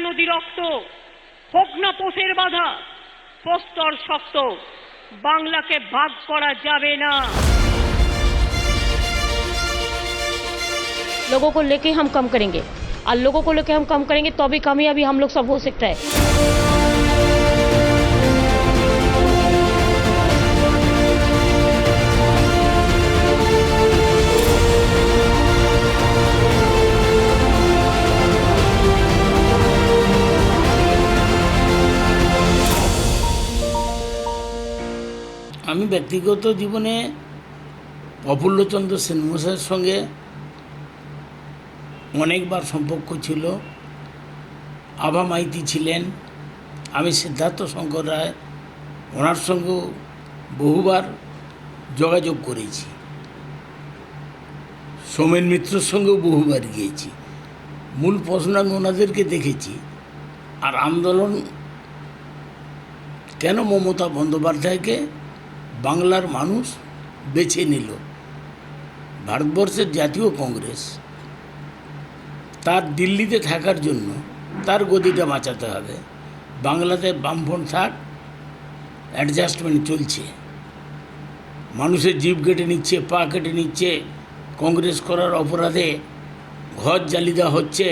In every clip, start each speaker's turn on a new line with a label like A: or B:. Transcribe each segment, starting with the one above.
A: নদী রক্ত, হোক না পোষের বাধা, প্রস্তর শক্ত, বাংলাকে ভাগ করা যাবে না।
B: लोगों को लेके हम कम करेंगे और लोगों को लेके हम कम करेंगे तो भी कामयाबी हम लोग सब हो सकता है।
C: আমি ব্যক্তিগত জীবনে প্রফুল্লচন্দ্র সেন মশাইয়ের সঙ্গে অনেকবার সম্পর্ক ছিল। আভা মাইতি ছিলেন, আমি সিদ্ধার্থ শঙ্কর রায় ওনার সঙ্গেও বহুবার যোগাযোগ করেছি। সোমেন মিত্রর সঙ্গেও বহুবার গিয়েছি। মূল প্রশ্ন আমি ওনাদেরকে দেখেছি। আর আন্দোলন কেন মমতা বন্দ্যোপাধ্যায়কে বাংলার মানুষ বেছে নিল? ভারতবর্ষের জাতীয় কংগ্রেস তার দিল্লিতে থাকার জন্য তার গদিটা বাঁচাতে হবে। বাংলাতে বামফ্রন্ট থাক, অ্যাডজাস্টমেন্ট চলছে, মানুষের জিভ কেটে নিচ্ছে, পা কেটে নিচ্ছে, কংগ্রেস করার অপরাধে ঘর জ্বালিয়ে দেওয়া হচ্ছে,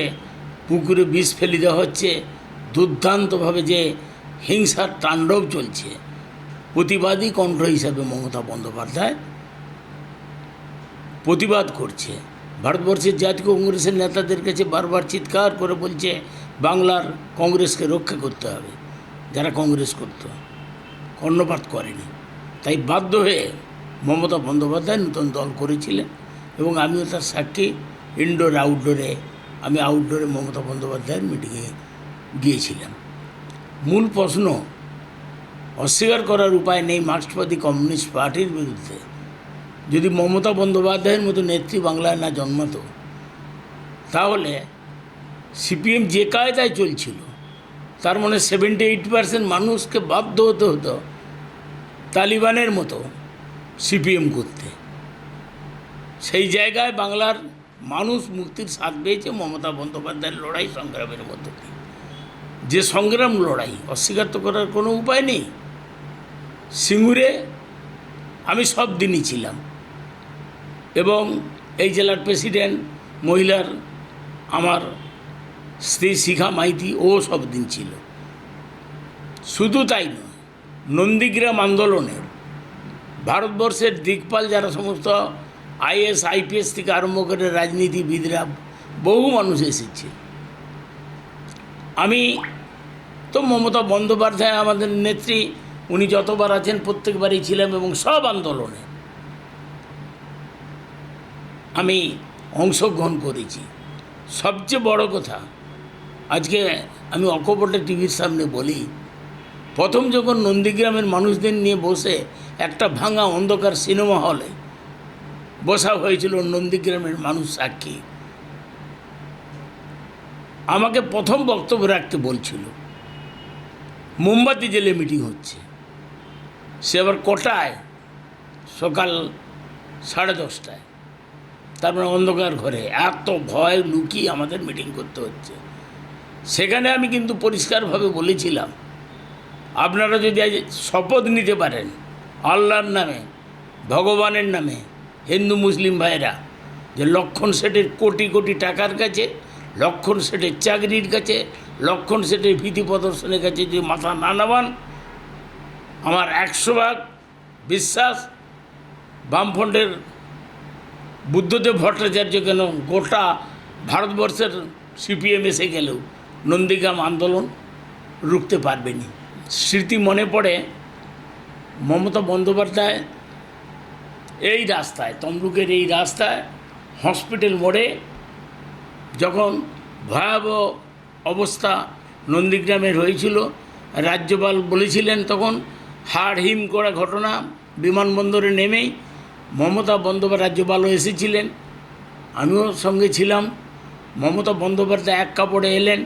C: পুকুরে বিষ ফেলে দেওয়া হচ্ছে, দুর্দান্তভাবে যে হিংসার তাণ্ডব চলছে। প্রতিবাদী কণ্ঠ হিসাবে মমতা বন্দ্যোপাধ্যায় প্রতিবাদ করছে। ভারতবর্ষের জাতীয় কংগ্রেসের নেতাদের কাছে বারবার চিৎকার করে বলছে বাংলার কংগ্রেসকে রক্ষা করতে হবে। যারা কংগ্রেস করত কর্ণপাত করেনি, তাই বাধ্য হয়ে মমতা বন্দ্যোপাধ্যায় নতুন দল করেছিলেন এবং আমিও তার সাক্ষী। ইনডোর আউটডোরে, আমি আউটডোরে মমতা বন্দ্যোপাধ্যায়ের মিটিংয়ে গিয়েছিলাম। মূল প্রশ্ন অস্বীকার করার উপায় নেই মার্ক্সবাদী কমিউনিস্ট পার্টির বিরুদ্ধে। যদি মমতা বন্দ্যোপাধ্যায়ের মতো নেত্রী বাংলায় না জন্মাতো, তাহলে সিপিএম যে কায়দায় চলছিল তার মানে 78% মানুষকে বাধ্য হতে হতো তালিবানের মতো সিপিএম করতে। সেই জায়গায় বাংলার মানুষ মুক্তির স্বাদ পেয়েছে মমতা বন্দ্যোপাধ্যায়ের লড়াই সংগ্রামের মধ্য দিয়ে। যে সংগ্রাম লড়াই অস্বীকার তো করার কোনো উপায় নেই। সিঙ্গুরে আমি সব দিনই ছিলাম এবং এই জেলার প্রেসিডেন্ট মহিলার আমার স্ত্রী শিখা মাইতি ও সব দিন ছিল। শুধু তাই নয়, নন্দীগ্রাম আন্দোলনের ভারতবর্ষের দিকপাল যারা সমস্ত আইএস আইপিএস থেকে আরম্ভ করে রাজনীতিবিদরা বহু মানুষ এসেছে। আমি তো মমতা বন্দ্যোপাধ্যায় আমাদের নেত্রী, উনি যতবার আছেন প্রত্যেকবারই ছিলাম এবং সব আন্দোলনে আমি অংশগ্রহণ করেছি। সবচেয়ে বড় কথা, আজকে আমি অকপটে টিভির সামনে বলি, প্রথম যখন নন্দীগ্রামের মানুষদের নিয়ে বসে একটা ভাঙা অন্ধকার সিনেমা হলে বসা হয়েছিল, নন্দীগ্রামের মানুষ সাক্ষী, আমাকে প্রথম বক্তব্য রাখতে বলছিল। মোমবাতি জেলে মিটিং হচ্ছে, সে আবার কটায়? সকাল 10:30টায়। তারপরে অন্ধকার ঘরে এত ভয় লুকিয়ে আমাদের মিটিং করতে হচ্ছে। সেখানে আমি কিন্তু পরিষ্কারভাবে বলেছিলাম, আপনারা যদি আজ শপথ নিতে পারেন আল্লাহর নামে, ভগবানের নামে, হিন্দু মুসলিম ভাইরা, যে লক্ষণ শেঠের কোটি কোটি টাকার কাছে, লক্ষণ শেঠের চাকরির কাছে, লক্ষণ শেঠের ভীতি প্রদর্শনের কাছে যদি মাথা না নামান, আমার 100% বিশ্বাস বামফ্রন্টের বুদ্ধদেব ভট্টাচার্য কেন গোটা ভারতবর্ষের সিপিএম এসে গেলেও নন্দীগ্রাম আন্দোলন রুখতে পারবেনি। স্মৃতি মনে পড়ে মমতা বন্দ্যোপাধ্যায় এই রাস্তায়, তমলুকের এই রাস্তায় হসপিটাল মোড়ে যখন ভয়াবহ অবস্থা নন্দীগ্রামের হয়েছিল, রাজ্যপাল বলেছিলেন তখন হাড় হিম করা ঘটনা, বিমানবন্দরে নেমেই মমতা বন্দ্যোপাধ্যায়, রাজ্যপালও এসেছিলেন, আমিও সঙ্গে ছিলাম। মমতা বন্দ্যোপাধ্যায় এক কাপড়ে এলেন।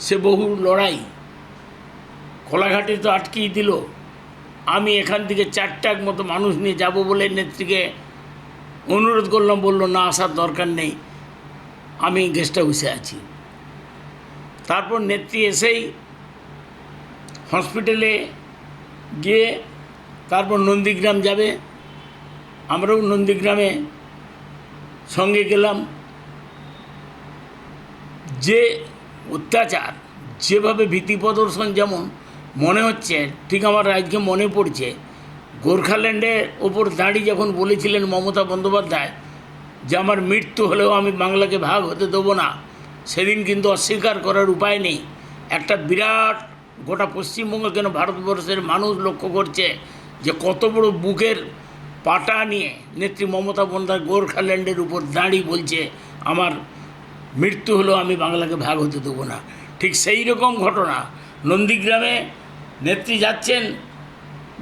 C: সে বহু লড়াই, কোলাঘাটে তো আটকেই দিল। আমি এখান থেকে 4টার মতো মানুষ নিয়ে যাব বলে নেত্রীকে অনুরোধ করলাম, বলল না, আসার দরকার নেই, আমি গেস্ট হাউসে আছি। তারপর নেত্রী এসেই হসপিটালে গিয়ে তারপর নন্দীগ্রাম যাবে, আমরাও নন্দীগ্রামে সঙ্গে গেলাম। যে অত্যাচার, যেভাবে ভীতি প্রদর্শন, যেমন মনে হচ্ছে, ঠিক আমার আজকে মনে পড়ছে, গোর্খাল্যান্ডের ওপর দাঁড়িয়ে যখন বলেছিলেন মমতা বন্দ্যোপাধ্যায় যে আমার মৃত্যু হলেও আমি বাংলাকে ভাগ হতে দেবো না, সেদিন কিন্তু অস্বীকার করার উপায় নেই। একটা বিরাট, গোটা পশ্চিমবঙ্গ কেন ভারতবর্ষের মানুষ লক্ষ্য করছে যে কত বড় বুকের পাটা নিয়ে নেত্রী মমতা বন্দ্যোপাধ্যায় গোর্খাল্যান্ডের উপর দাঁড়িয়ে বলছে আমার মৃত্যু হলেও আমি বাংলাকে ভাগ হতে দেবো না। ঠিক সেই রকম ঘটনা নন্দীগ্রামে নেত্রী যাচ্ছেন,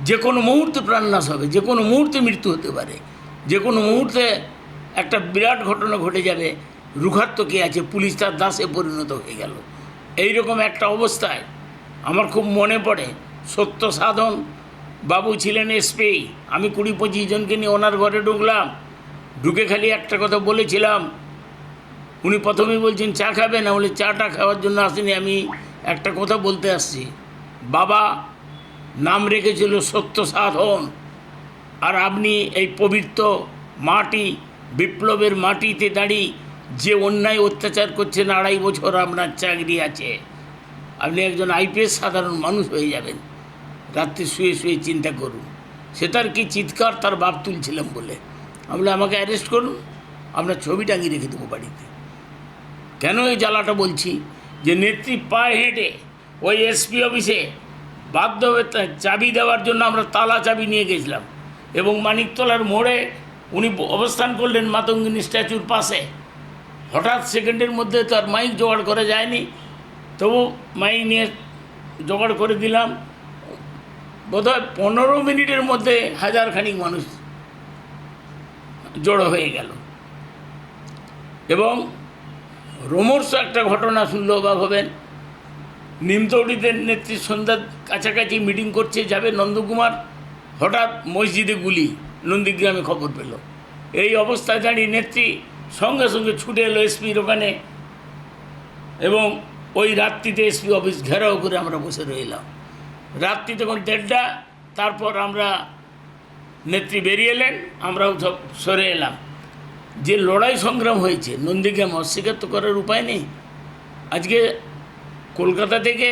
C: যে কোনো মুহূর্তে প্রাণনাশ হবে, যে কোনো মুহূর্তে মৃত্যু হতে পারে, যে কোনো মুহূর্তে একটা বিরাট ঘটনা ঘটে যাবে। রুখার তো কে আছে, পুলিশ তার দাসে পরিণত হয়ে গেল। এই রকম একটা অবস্থায় আমার খুব মনে পড়ে, সত্য সাধন বাবু ছিলেন এসপি, আমি 20-25 জনকে নিয়ে ওনার ঘরে ঢুকলাম। ঢুকে খালি একটা কথা বলেছিলাম, উনি প্রথমেই বলছেন চা খাবে না, বলে চাটা খাওয়ার জন্য আসিনি, আমি একটা কথা বলতে আসছি। বাবা নাম রেখেছিল সত্য সাধন, আর আপনি এই পবিত্র মাটি, বিপ্লবের মাটিতে দাঁড়িয়ে যে অন্যায় অত্যাচার করছেন, 2.5 বছর আপনার চাকরি আছে, আপনি একজন আইপিএস সাধারণ মানুষ হয়ে যাবেন। রাত্রে শুয়ে শুয়ে চিন্তা করুন। সে তার কি চিৎকার, তার বাপ তুলছিলাম বলে। আমি আমাকে অ্যারেস্ট করুন, আপনার ছবি টাঙিয়ে রেখে দেবো বাড়িতে। কেন এই জ্বালাটা বলছি, যে নেত্রী পায়ে হেঁটে ওই এসপি অফিসে বাধ্য হয়ে চাবি দেওয়ার জন্য আমরা তালা চাবি নিয়ে গেছিলাম, এবং মানিকতলার মোড়ে উনি অবস্থান করলেন মাতঙ্গিনী স্ট্যাচুর পাশে। হঠাৎ সেকেন্ডের মধ্যে তো আর মাইক জোগাড় করা যায়নি, তবু মাইক নিয়ে জোগাড় করে দিলাম। বোধহয় 15 মিনিটের মধ্যে 1000 খানিক মানুষ জড়ো হয়ে গেল। এবং রোমর্ষ একটা ঘটনা শুনলে অবাক হবেন, নিমতৌড়িতে নেত্রীর সন্ধ্যার কাছাকাছি মিটিং করছে, যাবে নন্দকুমার, হঠাৎ মসজিদে গুলি, নন্দীগ্রামে খবর পেল। এই অবস্থায় দাঁড়িয়ে নেত্রী সঙ্গে সঙ্গে ছুটে এলো এসপির ওখানে, এবং ওই রাত্রিতে এসপি অফিস ঘেরাও করে আমরা বসে রইলাম। রাত্রি তখন 1:30, তারপর আমরা নেত্রী বেরিয়ে এলেন, আমরাও সব সরে এলাম। যে লড়াই সংগ্রাম হয়েছে নন্দীগ্রাম, অস্বীকার তো করার উপায় নেই। আজকে কলকাতা থেকে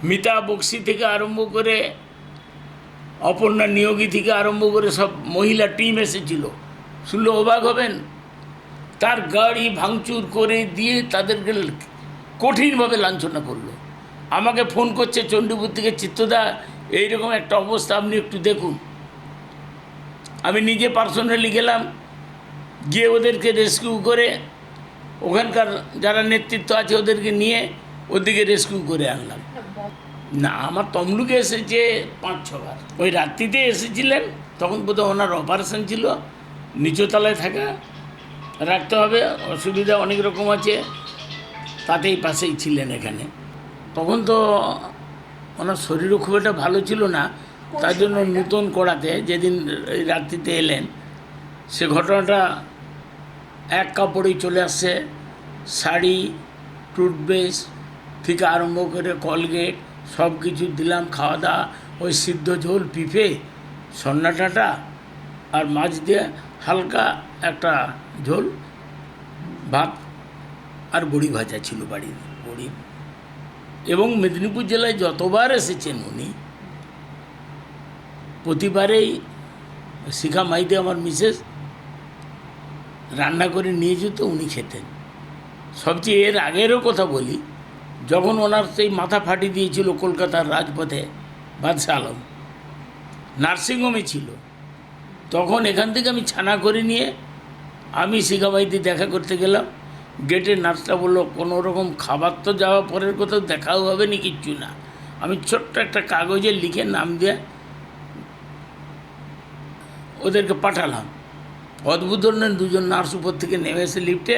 C: মিতা বক্সি থেকে আরম্ভ করে, অপর্ণা নিয়োগী থেকে আরম্ভ করে সব মহিলা টিম এসেছিল। শুনলে অবাক হবেন, তার গাড়ি ভাঙচুর করে দিয়ে তাদেরকে কঠিনভাবে লাঞ্ছনা করলো। আমাকে ফোন করছে চণ্ডীপুর থেকে, চিত্তদা এইরকম একটা অবস্থা, আপনি একটু দেখুন। আমি নিজে পার্সোনালি গেলাম, গিয়ে ওদেরকে রেস্কিউ করে, ওখানকার যারা নেতৃত্ব আছে ওদেরকে নিয়ে ওদিকে রেস্কিউ করে আনলাম। না, আমার তমলুকে এসেছে 5-6 বার। ওই রাত্রিতে এসেছিলেন, তখন বোধহয় ওনার অপারেশন ছিল, নিচুতলায় থাকা রাখতে হবে, অসুবিধা অনেক রকম আছে, তাতেই পাশেই ছিলেন এখানে। তখন তো ওনার শরীরও খুব একটা ভালো ছিল না, তার জন্য নতুন করাতে যেদিন এই রাত্রিতে এলেন, সে ঘটনাটা এক কাপড়েই চলে আসছে। শাড়ি, টুথপেস্ট থেকে আরম্ভ করে কলগেট সব কিছু দিলাম, খাওয়া দাওয়া, ওই সিদ্ধ ঝোল, পিঁপে, সন্নাটাটা আর মাছ দিয়ে হালকা একটা ঝোল, ভাত আর বড়ি ভাজা ছিল বাড়ির বড়ি। এবং মেদিনীপুর জেলায় যতবার এসেছেন উনি, প্রতিবারেই শিখা মাইতে আমার মিসেস রান্না করে নিয়ে যেত, উনি খেতেন। সবচেয়ে এর আগেরও কথা বলি, যখন ওনার সেই মাথা ফাটিয়ে দিয়েছিল কলকাতার রাজপথে বাদশাহ আলম, নার্সিংহোমে ছিল, তখন এখান থেকে আমি ছানা করে নিয়ে আমি শিখাবাইতে দেখা করতে গেলাম। গেটে নার্সটা বললো কোনো রকম খাবার তো যাওয়া পরের কোথাও দেখাও হবে না, কিচ্ছু না। আমি ছোট্ট একটা কাগজে লিখে নাম দিয়ে ওদেরকে পাঠালাম। অদ্ভুত ধরনের 2জন নার্স উপর থেকে নেমে এসে লিফটে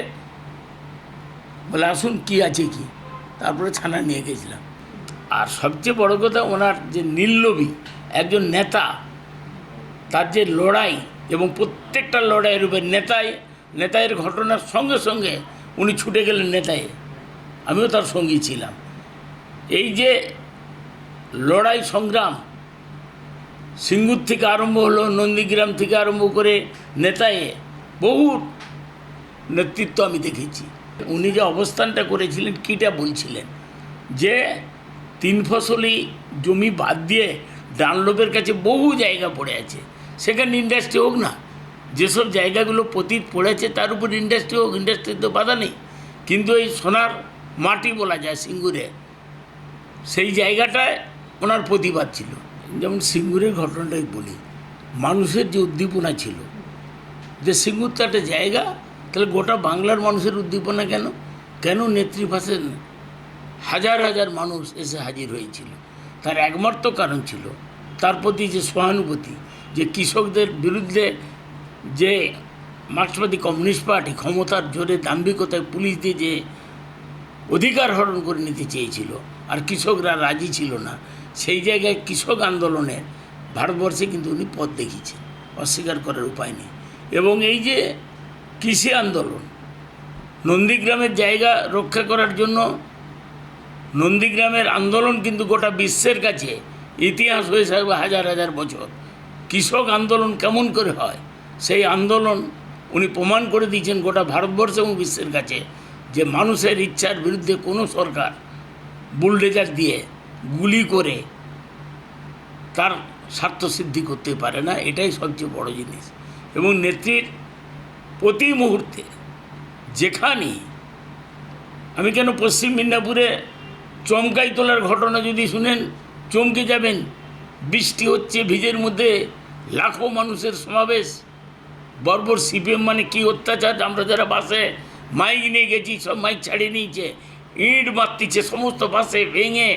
C: বলে আসুন কি আছে কি, তারপরে ছানা নিয়ে গেছিলাম। আর সবচেয়ে বড় কথা, ওনার যে নির্লোভী একজন নেতা, তার যে লড়াই, এবং প্রত্যেকটা লড়াইয়ের উপরে নেতায়ের ঘটনার সঙ্গে সঙ্গে উনি ছুটে গেলেন নেতায়, আমিও তার সঙ্গী ছিলাম। এই যে লড়াই সংগ্রাম সিঙ্গুর থেকে আরম্ভ হলো, নন্দীগ্রাম থেকে আরম্ভ করে নেতায়ে বহু নেতৃত্ব আমি দেখেছি। উনি যে অবস্থানটা করেছিলেন কীটা বলছিলেন যে 3 ফসলি জমি বাদ দিয়ে ডানলপের কাছে বহু জায়গা পড়ে আছে, সেখানে ইন্ডাস্ট্রি হোক না। যেসব জায়গাগুলো পতিত পড়েছে তার উপর ইন্ডাস্ট্রি হোক, ইন্ডাস্ট্রির তো বাধা নেই। কিন্তু এই সোনার মাটি বলা যায় সিঙ্গুরে, সেই জায়গাটায় ওনার প্রতিবাদ ছিল। যেমন সিঙ্গুরের ঘটনাটাই বলি, মানুষের যে উদ্দীপনা ছিল যে সিঙ্গুর তো একটা জায়গা, তাহলে গোটা বাংলার মানুষের উদ্দীপনা কেন? কেন নেতৃভাষের হাজার হাজার মানুষ এসে হাজির হয়েছিল? তার একমাত্র কারণ ছিল তার প্রতি যে সহানুভূতি, যে কৃষকদের বিরুদ্ধে যে মার্ক্সবাদী কমিউনিস্ট পার্টি ক্ষমতার জোরে দাম্ভিকতায় পুলিশ দিয়ে যে অধিকার হরণ করে নিতে চেয়েছিল আর কৃষকরা রাজি ছিল না, সেই জায়গায় কৃষক আন্দোলনের ভারতবর্ষে কিন্তু উনি পথ দেখিয়েছেন, অস্বীকার করার উপায় নেই। এবং এই যে কৃষি আন্দোলন, নন্দীগ্রামের জায়গা রক্ষা করার জন্য নন্দীগ্রামের আন্দোলন কিন্তু গোটা বিশ্বের কাছে ইতিহাস হয়ে থাকবে হাজার হাজার বছর। কৃষক আন্দোলন কেমন করে হয় সেই আন্দোলন উনি প্রমাণ করে দিয়েছেন গোটা ভারতবর্ষ এবং বিশ্বের কাছে, যে মানুষের ইচ্ছার বিরুদ্ধে কোনো সরকার বুলডোজার দিয়ে গুলি করে তার স্বার্থসিদ্ধি করতে পারে না। এটাই সবচেয়ে বড় জিনিস। এবং নেত্রীর প্রতি মুহূর্তে যেখানে, আমি কেন পশ্চিম মিদনাপুরে চমকাই তোলার ঘটনা যদি শুনেন চমকে যাবেন। বৃষ্টি হচ্ছে, ভিজের মধ্যে লাখো মানুষের সমাবেশ। বর্বর সিপিএম মানে কী অত্যাচার! আমরা যারা বাসে মাইক নিয়ে গেছি সব মাইক ছাড়িয়ে নিয়েছে, ইট মারতিছে সমস্ত বাসে ভেঙে,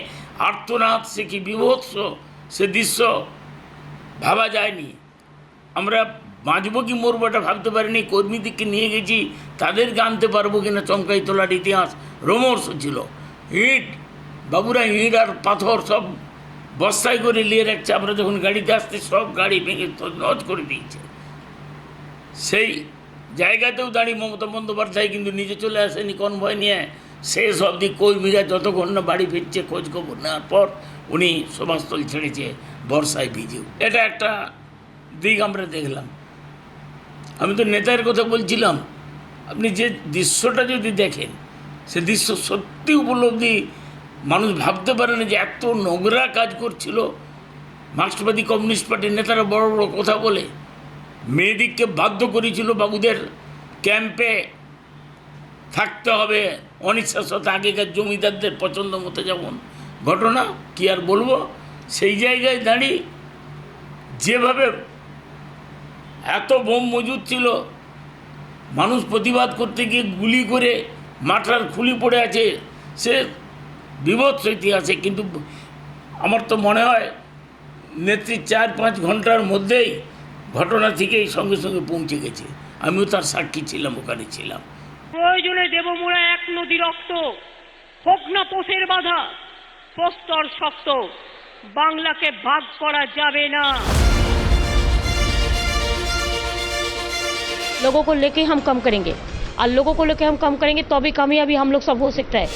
C: আর্তনাদ, সে কি বিভৎস সে দৃশ্য ভাবা যায়নি। আমরা বাঁচবো কি মরবো এটা ভাবতে পারিনি। কর্মীদেরকে নিয়ে গেছি, তাদেরকে আনতে পারবো কিনা চমকাই তোলার ইতিহাস রোমর্ষ ছিল। ইট বাবুরা ইট আর পাথর সব বস্তায় করে নিয়ে রাখছে, আমরা যখন গাড়িতে আসতে সব গাড়ি ভেঙে নজ করে দিয়েছে। সেই জায়গাতেও দাঁড়িয়ে মমতা বন্দ্যোপাধ্যায় কিন্তু নিজে চলে আসেনি কনভয় নিয়ে, শেষ অবধি কর্মীরা যতক্ষণ না বাড়ি ফিরছে খোঁজ খবর নেওয়ার পর উনি সভাস্থল ছেড়েছে বর্ষায় ভিজেও। এটা একটা দিক আমরা দেখলাম। আমি তো নেতার কথা বলছিলাম, আপনি যে দৃশ্যটা যদি দেখেন সে দৃশ্য সত্যি উপলব্ধি মানুষ ভাবতে পারে না যে এত নোংরা কাজ করছিল মার্ক্সবাদী কমিউনিস্ট পার্টির নেতারা। বড় বড় কথা বলে মেয়েদিককে বাধ্য করেছিল বাবুদের ক্যাম্পে থাকতে হবে অনিচ্ছার সাথে, আগেকার জমিদারদের পছন্দ মতো যেমন ঘটনা, কি আর বলবো। সেই জায়গায় দাঁড়িয়ে যেভাবে এত বোম মজুদ ছিল, মানুষ প্রতিবাদ করতে গিয়ে গুলি করে মাথার খুলি পড়ে আছে, সে বিভৎস ইতিহাসে। কিন্তু আমার তো মনে হয় নেত্রী 4-5 ঘন্টার মধ্যেই ঘটনা থেকেই সঙ্গে সঙ্গে পৌঁছে গেছে। আমিও তার সাক্ষী ছিলাম, ওখানে ছিলাম।
A: প্রয়োজনে দেব মোরা 1 নদী রক্ত, হোক না পোষের বাধা, প্রস্তর শক্ত, বাংলাকে ভাগ করা যাবে না।
B: लोगों को लेके हम कम करेंगे और लोगों को लेके हम कम करेंगे तो भी कामयाबी हम लोग सब हो सकता है।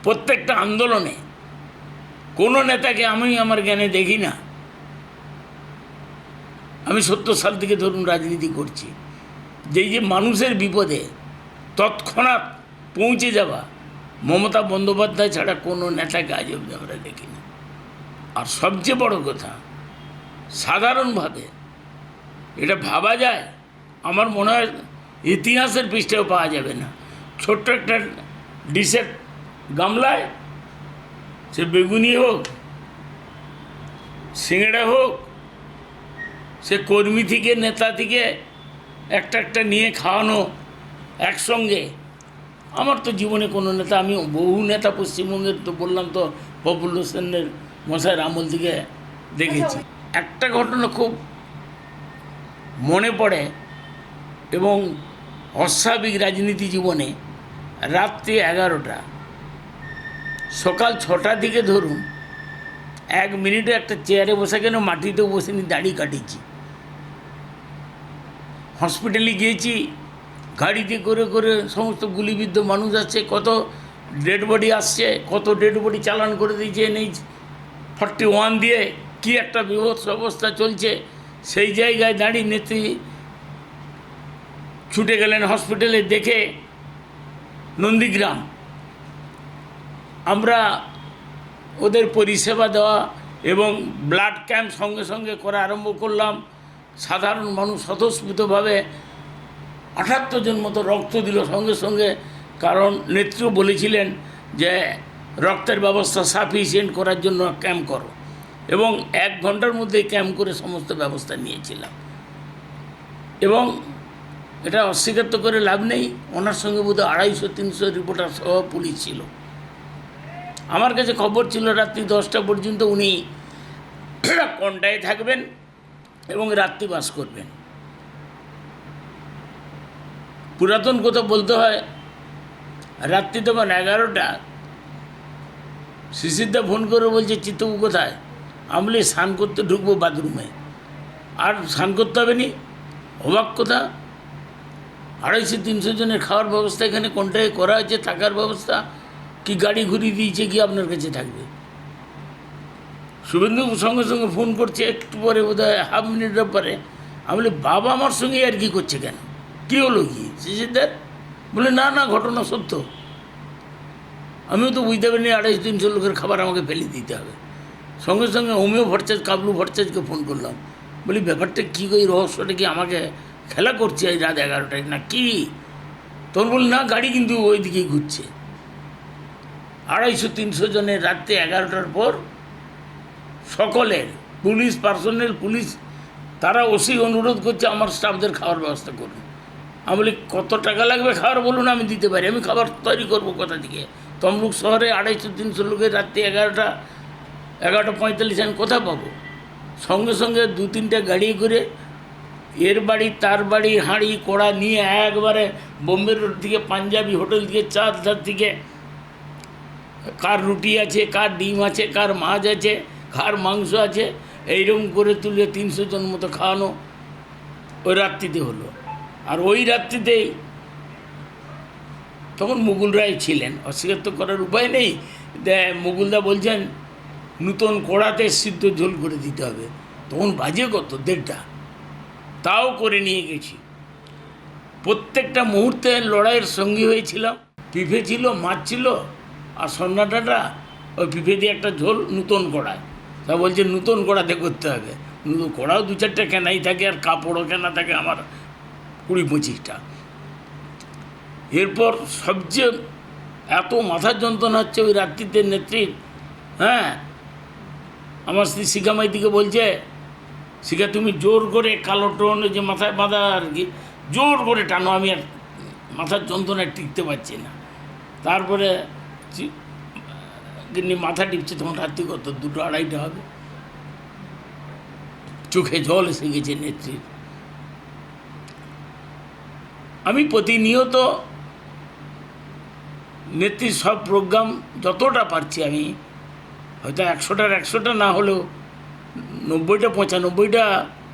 C: প্রত্যেকটা আন্দোলনে কোনো নেতাকে আমি আমার জ্ঞানে দেখি না, আমি 70 সাল থেকে ধরুন রাজনীতি করছি, যে মানুষের বিপদে তৎক্ষণাৎ পৌঁছে যাওয়া মমতা বন্দ্যোপাধ্যায় ছাড়া কোনো নেতাকে আজ অবধি আমরা দেখি না। আর সবচেয়ে বড় কথা, সাধারণভাবে এটা ভাবা যায়, আমার মনে হয় ইতিহাসের পৃষ্ঠাও পাওয়া যাবে না। ছোট্ট একটা ডিশের গামলায় সে বেগুনি হোক, সিঙ্গড়া হোক, সে কর্মী থেকে নেতা থেকে একটা একটা নিয়ে খাওয়ানো একসঙ্গে। আমার তো জীবনে কোনো নেতা, আমি বহু নেতা পশ্চিমবঙ্গের তো বললাম তো প্রফুল্ল সেনের মশাইয়ের আমল থেকে দেখেছি। একটা ঘটনা খুব মনে পড়ে এবং অস্বাভাবিক রাজনীতি জীবনে রাত্রি 11টা, সকাল 6টার দিকে ধরুন 1 মিনিটে একটা চেয়ারে বসে কেন মাটিতেও বসেনি, দাড়ি কাটিয়েছি। হসপিটালে গিয়েছি, গাড়িতে করে করে সমস্ত গুলিবিদ্ধ মানুষ আসছে, কত ডেড বডি আসছে, কত ডেড বডি চালান করে দিয়েছে নেই 41 দিয়ে, কি একটা বিভৎস অবস্থা চলছে। সেই জায়গায় দাঁড়িয়ে নেত্রী ছুটে গেলেন হসপিটালে, দেখে নন্দীগ্রাম আমরা ওদের পরিষেবা দেওয়া এবং ব্লাড ক্যাম্প সঙ্গে সঙ্গে করা আরম্ভ করলাম। সাধারণ মানুষ স্বতঃস্ফূর্তভাবে 78 জন মতো রক্ত দিল সঙ্গে সঙ্গে, কারণ নেত্রী বলেছিলেন যে রক্তের ব্যবস্থা সাফিসিয়েন্ট করার জন্য ক্যাম্প করো, এবং 1 ঘন্টার মধ্যে ক্যাম্প করে সমস্ত ব্যবস্থা নিয়েছিলাম। এবং এটা অস্বীকার তো করে লাভ নেই, ওনার সঙ্গে বোধহয় 250-300 রিপোর্টার সহ পুলিশ ছিল। আমার কাছে খবর ছিল রাত্রি 10টা পর্যন্ত উনি কোনটায় থাকবেন এবং রাত্রিবাস করবেন। পুরাতন কথা বলতে হয়, রাত্রি তখন 11টা, শিশিরদা ফোন করে বলছে চিত্তবু কোথায়? আমি বলি স্নান করতে ঢুকবো বাথরুমে। আর স্নান করতে হবে নি? অবাক কথা, 250-300 জনের খাওয়ার ব্যবস্থা এখানে কোনটায় করা হয়েছে, থাকার ব্যবস্থা কি গাড়ি ঘুরিয়ে দিয়েছে কি আপনার কাছে থাকবে? শুভেন্দু সঙ্গে সঙ্গে ফোন করছে একটু পরে, বোধহয় হাফ মিনিটের পরে। আমি বলি বাবা আমার সঙ্গে আর কি করছে কেন, কী হলো কি শিশিরদার? বলে না না, ঘটনা সত্য। আমিও তো বুঝতে পারিনি 250-300 লোকের খাবার আমাকে ফেলে দিতে হবে। সঙ্গে সঙ্গে হোমিও ভট্টাচার্য, কাবলু ভট্টাচার্যকে ফোন করলাম, বলি ব্যাপারটা কী, ওই রহস্যটা কি আমাকে খেলা করছে এই রাত 11টায় না কি? তখন বলি না, গাড়ি কিন্তু ওই দিকেই ঘুরছে। 250-300 জনের রাত্রে 11টার পর সকলের পুলিশ পার্সোনাল, পুলিশ তারা ওসি অনুরোধ করছে আমার স্টাফদের খাওয়ার ব্যবস্থা করুন। আমি বলি কত টাকা লাগবে খাবার বলুন, আমি দিতে পারি, আমি খাবার তৈরি করবো কোথা থেকে? তমলুক শহরে 250-300 লোকের রাত্রি 11:45 আমি কোথায় পাবো? সঙ্গে সঙ্গে 2-3টা গাড়ি করে এর বাড়ি তার বাড়ি হাঁড়ি কড়া নিয়ে একবারে বোম্বে রোড থেকে পাঞ্জাবি হোটেল থেকে চারধার থেকে, কার রুটি আছে, কার ডিম আছে, কার মাছ আছে, কার মাংস আছে, এইরকম করে তুলে 300 জন মতো খাওয়ানো ওই রাত্রিতে হলো। আর ওই রাত্রিতেই তখন মুকুল রায় ছিলেন, অস্বীকার তো করার উপায় নেই। মুকুলদা বলছেন নূতন কড়াতে সিদ্ধ ঝোল করে দিতে হবে। তখন বাজে কত 1:30, তাও করে নিয়ে গেছি। প্রত্যেকটা মুহূর্তে লড়াইয়ের সঙ্গী হয়েছিলাম। পিফে ছিল, মাছ ছিল, আর সন্নাটাটা ওই পিফে দিয়ে একটা ঝোল নূতন কড়ায়। তা বলছে নূতন কড়াতে করতে হবে। নূতন কড়াও 2-4টা কেনাই থাকে, আর কাপড়ও কেনা থাকে আমার 20-25টা। এরপর সবচেয়ে এত মাথার যন্ত্রণা হচ্ছে ওই রাত্রিতে নেত্রীর, হ্যাঁ, আমার স্ত্রী শিখা মাইতিকে বলছে, শিখা তুমি জোর করে কালো টোন যে মাথায় বাঁধা আর কি, জোর করে টানো, আমি আর মাথার যন্ত্রণায় টিকতে পারছি না। তারপরে মাথা টিপছে, তখন রাত্রি কত 2-2:30 হবে। চোখে জল এসে গেছে নেত্রীর। আমি প্রতিনিয়ত নেত্রীর সব প্রোগ্রাম যতটা পারছি, আমি হয়তো 100টা না হলেও 90-95টা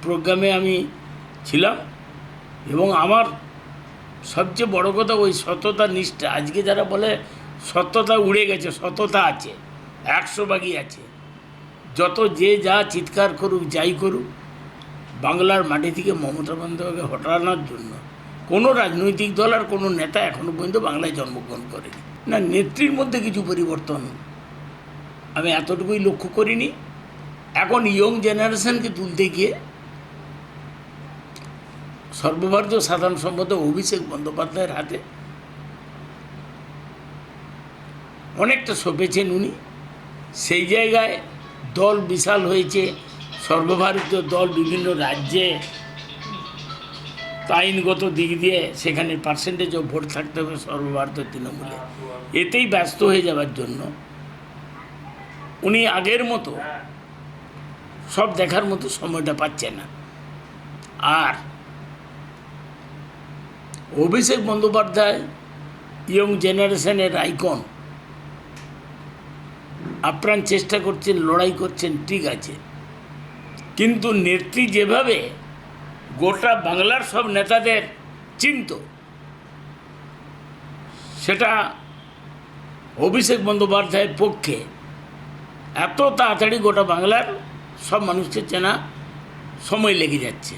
C: প্রোগ্রামে আমি ছিলাম। এবং আমার সবচেয়ে বড় কথা ওই সততা নিষ্ঠা। আজকে যারা বলে সততা উড়ে গেছে, সততা আছে, 100 ভাগই আছে। যত যে যা চিৎকার করুক, যাই করুক, বাংলার মাটি থেকে মমতা বন্দ্যোপাধ্যায়কে হটানোর জন্য কোনো রাজনৈতিক দল আর কোনো নেতা এখনও পর্যন্ত বাংলায় জন্মগ্রহণ করেনি। না, নেত্রীর মধ্যে কিছু পরিবর্তন আমি এতটুকুই লক্ষ্য করিনি। এখন ইয়ং জেনারেশনকে তুলতে গিয়ে সর্বভারতীয় সাধারণ সম্পাদক অভিষেক বন্দ্যোপাধ্যায়ের হাতে অনেকটা সঁপেছেন উনি। সেই জায়গায় দল বিশাল হয়েছে, সর্বভারতীয় দল বিভিন্ন রাজ্যে আইনগত দিক দিয়ে সেখানে পার্সেন্টেজ অফ ভোট থাকতে হবে সর্বভারতীয় তৃণমূলে। এতেই ব্যস্ত হয়ে যাওয়ার জন্য উনি আগের মতো সব দেখার মতো সময়টা পাচ্ছে না। আর অভিষেক বন্দ্যোপাধ্যায় ইয়ং জেনারেশনের আইকন, আপ্রাণ চেষ্টা করছেন, লড়াই করছেন, ঠিক আছে, কিন্তু নেত্রী যেভাবে গোটা বাংলার সব নেতাদের চিনত, সেটা অভিষেক বন্দ্যোপাধ্যায়ের পক্ষে এত তাড়াতাড়ি গোটা বাংলার সব মানুষকে চেনা সময় লেগে যাচ্ছে।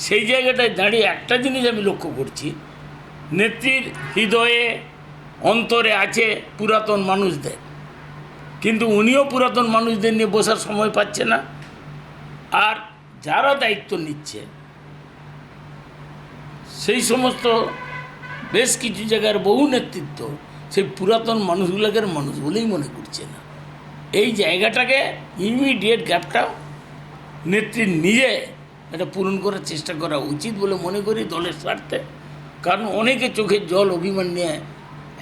C: সেই জায়গাটায় দাঁড়িয়ে একটা জিনিস আমি লক্ষ্য করছি, নেত্রীর হৃদয়ে অন্তরে আছে পুরাতন মানুষদের, কিন্তু উনিও পুরাতন মানুষদের নিয়ে বসার সময় পাচ্ছে না। আর যারা দায়িত্ব নিচ্ছে সেই সমস্ত বেশ কিছু জায়গার বহু নেতৃত্ব সেই পুরাতন মানুষগুলোকে মানুষ বলেই মনে করছে না। এই জায়গাটাকে ইমিডিয়েট গ্যাপটা নেত্রীর নিজে এটা পূরণ করার চেষ্টা করা উচিত বলে মনে করি দলের স্বার্থে। কারণ অনেকে চোখের জল অভিমান নিয়ে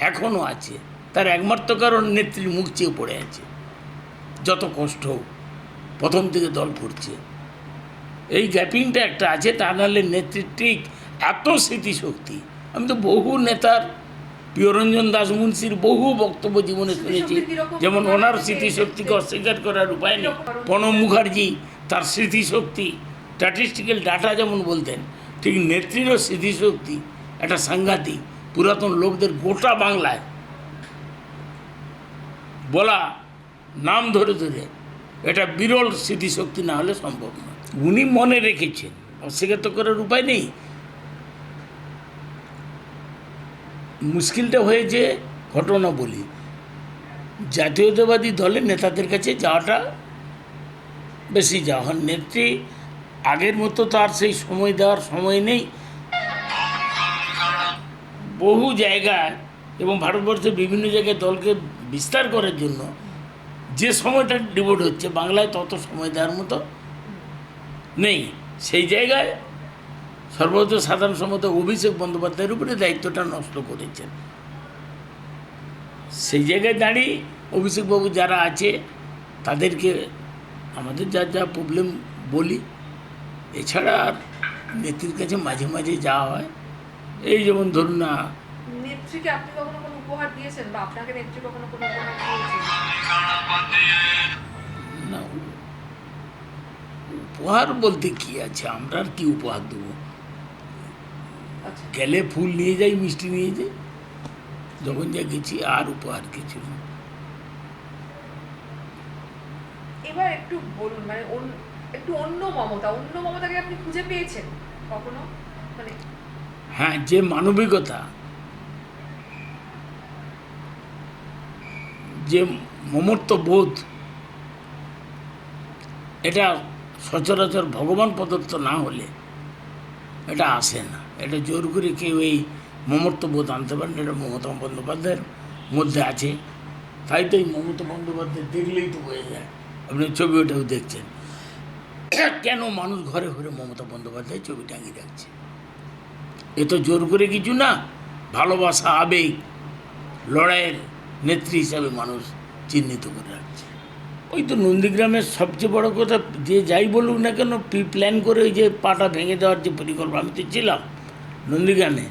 C: এখনও আছে, তার একমাত্র কারণ নেত্রীর মুখ চেয়ে পড়ে আছে। যত কষ্ট হোক, প্রথম থেকে দল করছে, এই গ্যাপিংটা একটা আছে, তা নাহলে নেত্রীর ঠিক এত স্মৃতিশক্তি। আমি তো বহু নেতার, প্রিয়রঞ্জন দাস মুন্সির বহু বক্তব্য জীবনে শুনেছি, যেমন ওনার স্মৃতিশক্তিকে অস্বীকার করার উপায় নেই। প্রণব মুখার্জি তার স্মৃতিশক্তি, স্ট্যাটিস্টিক্যাল ডাটা যেমন বলতেন, ঠিক নেত্রীরও স্মৃতিশক্তি একটা সাংঘাতিক। পুরাতন লোকদের গোটা বাংলায় বলা নাম ধরে ধরে, এটা বিরল স্মৃতিশক্তি, না হলে সম্ভব না। উনি মনে রেখেছেন, অস্বীকার তো করার উপায় নেই। মুশকিলটা হয়েছে, ঘটনা বলি, জাতীয়তাবাদী দলের নেতাদের কাছে যাওয়াটা বেশি যাওয়া হয়। নেত্রী আগের মতো তার সেই সময় দেওয়ার সময় নেই। বহু জায়গায় এবং ভারতবর্ষের বিভিন্ন জায়গায় দলকে বিস্তার করার জন্য যে সময়টা ডিভোট হচ্ছে, বাংলায় তত সময় দেওয়ার মতো নেই। সেই জায়গায় সর্বোচ্চ সাধারণ সম্মত অভিষেক বন্দ্যোপাধ্যায়ের উপরে দায়িত্বটা নষ্ট করেছেন। সেই জায়গায় দাঁড়িয়ে অভিষেকবাবু যারা আছে তাদেরকে আমাদের যা যা প্রবলেম বলি, এছাড়া আর নেত্রীর কাছে মাঝে মাঝে যাওয়া হয়। এই যেমন ধরুন না,
D: নেত্রীকে আপনি কখনো কোনো উপহার দিয়েছেন বা আপনাকে নেত্রী কখনো কোনো উপহার দিয়েছেন?
C: না, উপহার বলতে কি আছে, আমরা আর কি উপহার দেবো?
D: আচ্ছা,
C: গেলে ফুল নিয়ে যাই, মিষ্টি নিয়ে যাই, যখন যা গেছি, আর উপহার কিছু না।
D: এবার একটু বলুন, মানে একটু অন্য মমতাকে আপনি খুঁজে পেয়েছেন কখনো? মানে
C: হ্যাঁ, যে মানবিকতা, যে মমত্ব বোধ, এটা সচরাচর ভগবান প্রদত্ত না হলে এটা আসে না। এটা জোর করে কেউ এই মমত্ব বোধ আনতে পারেন, এটা মমতা বন্দ্যোপাধ্যায়ের মধ্যে আছে। তাই তো এই মমতা বন্দ্যোপাধ্যায় দেখলেই তো বোঝা যায়। আপনি ছবি ওটাও দেখছেন, কেন মানুষ ঘরে ঘরে মমতা বন্দ্যোপাধ্যায় ছবি টাঙিয়ে রাখছে। এ তো জোর করে কিছু না, ভালোবাসা, আবেগ, লড়াইয়ের নেত্রী হিসাবে মানুষ চিহ্নিত করে রাখছে। ওই তো নন্দীগ্রামের সবচেয়ে বড় কথা, যে যাই বলুক না কেন, প্ল্যান করে ওই যে পাটা ভেঙে দেওয়ার যে পরিকল্পনা, আমি তো ছিলাম নন্দীগ্রামে,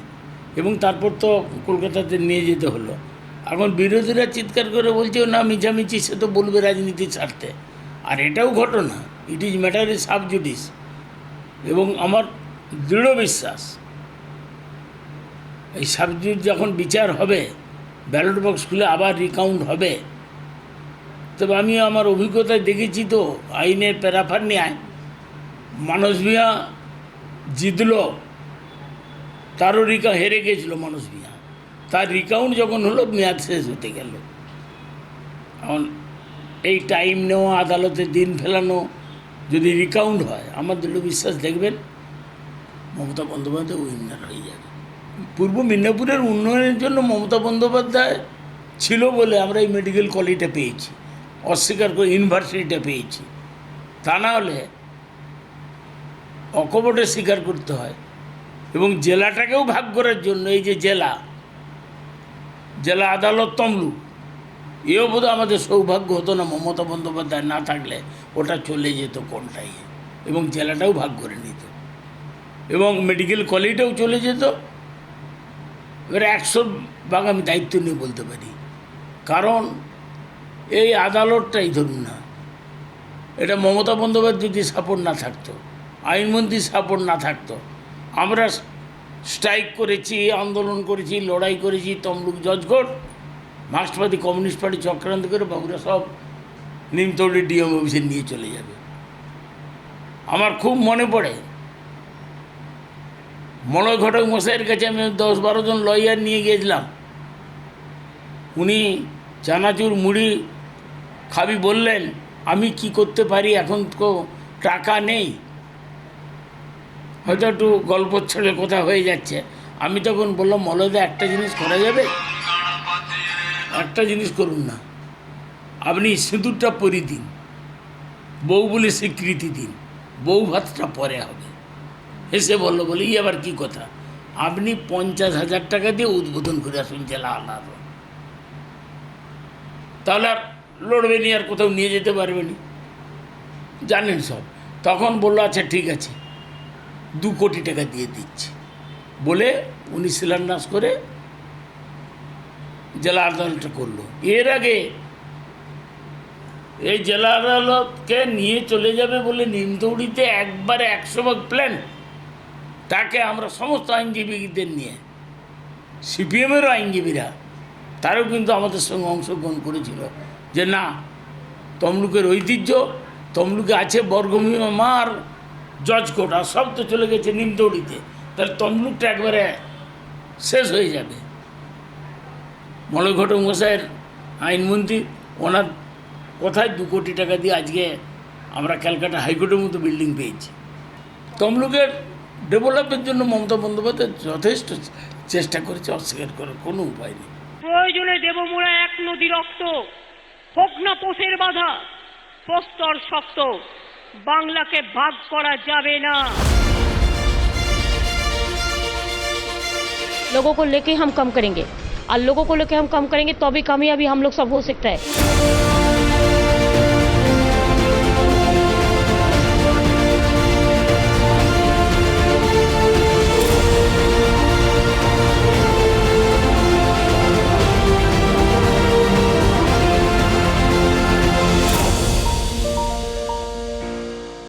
C: এবং তারপর তো কলকাতাতে নিয়ে যেতে হলো। এখন বিরোধীরা চিৎকার করে বলছে না মিছামিছি, সে তো বলবে রাজনীতির স্বার্থে। আর এটাও ঘটনা, it is matter is sub judice. এবং আমার দৃঢ় বিশ্বাস, এই সাব জুডিস যখন বিচার হবে, ব্যালট বক্স খুলে আবার রিকাউন্ট হবে, তবে আমি আমার অভিজ্ঞতায় দেখেছি তো, আইনের প্যারাফার নিয়ে মানস ভূঁইয়া জিতল, তারও হেরে গেছিল মানস ভূঁইয়া, তার রিকাউন্ট যখন হলো মেয়াদ শেষ হতে গেল। এখন এই টাইম নেওয়া, আদালতে দিন ফেলানো, যদি রিকাউন্ট হয়, আমার দৃঢ় বিশ্বাস দেখবেন মমতা বন্দ্যোপাধ্যায় উইনার হয়ে যাবে। পূর্ব মেদিনীপুরের উন্নয়নের জন্য মমতা বন্দ্যোপাধ্যায় ছিল বলে আমরা এই মেডিকেল কলেজটা পেয়েছি, অস্বীকার করে ইউনিভার্সিটিটা পেয়েছি। তা না হলে অকপটে স্বীকার করতে হয়। এবং জেলাটাকেও ভাগ করার জন্য এই যে জেলা আদালত তমলুক, এও বোধহয় আমাদের সৌভাগ্য হতো না, মমতা বন্দ্যোপাধ্যায় না থাকলে ওটা চলে যেত কোনটাই, এবং জেলাটাও ভাগ করে নিত, এবং মেডিকেল কলেজটাও চলে যেত, এবার 100 ভাগ আমি দায়িত্ব নিয়ে বলতে পারি, কারণ এই আদালতটাই ধরুন না, এটা মমতা বন্দ্যোপাধ্যায় যদি সাপোর্ট না থাকতো, আইনমন্ত্রীর সাপোর্ট না থাকতো, আমরা স্ট্রাইক করেছি, আন্দোলন করেছি, লড়াই করেছি, তমলুক জজকোর্ট, মার্ক্সবাদী কমিউনিস্ট পার্টি চক্রান্ত করে বাবুরা সব নিমতৌড়ি ডিএম অফিসে নিয়ে চলে যাবে। আমার খুব মনে পড়ে মলয় ঘটক মশাইয়ের কাছে আমি 10-12 জন লয়ার নিয়ে গিয়েছিলাম। উনি চানাচুর মুড়ি খাবি বললেন, আমি কি করতে পারি, এখন তো টাকা নেই, হয়তো একটু গল্প ছেড়ে কথা হয়ে যাচ্ছে। আমি তখন বললাম, মলয়দা একটা জিনিস করা যাবে, একটা জিনিস করুন না, আপনি সিঁদুরটা পরিয়ে দিন, বউ বলে স্বীকৃতি দিন, বউ ভাতটা পরে হবে। হেসে বললো, বলে ই আবার কী কথা, আপনি 50,000 টাকা দিয়ে উদ্বোধন করে আসুন জেলা আলাদা, তাহলে আর লড়বে নি, আর কোথাও নিয়ে যেতে পারবে নি, জানেন সব। তখন বললো, আচ্ছা ঠিক আছে, 2 কোটি টাকা দিয়ে দিচ্ছি বলে উনি শিলান্যাস করে জেলা আদালতটা করলো। এর আগে এই জেলা আদালতকে নিয়ে চলে যাবে বলে নিমতৌড়িতে একবারে 100 ভাগ প্ল্যান, তাকে আমরা সমস্ত আইনজীবীদের নিয়ে, সিপিএমেরও আইনজীবীরা, তারও কিন্তু আমাদের সঙ্গে অংশগ্রহণ করেছিল যে না, তমলুকের ঐতিহ্য, তমলুকে আছে বর্গভূমি মার জজকোর্ট, আর সব তো চলে গেছে নিমতৌড়িতে, তাহলে তমলুকটা একবারে শেষ হয়ে যাবে। মলয় ঘটক মশাইয়ের আইনমন্ত্রী, ওনার কোথায় 2 কোটি টাকা দিয়ে আজকে আমরা ক্যালকাটা হাইকোর্টের মতো বিল্ডিং পেয়েছি। তমলুকের ডেভেলপের জন্য মমতা বন্দ্যোপাধ্যায় যথেষ্ট চেষ্টা করেছে, অস্বীকার করার কোনো উপায় নেই।
A: প্রয়োজনে দেব মোরা 1 নদী রক্ত, হোক না পোষের বাধা, প্রস্তর শক্ত, বাংলাকে ভাগ করা যাবে না।
B: लोगों को लेके हम कम करेंगे और लोगों को लेके हम कम करेंगे तो भी कामयाबी हम लोग सब हो सकता है।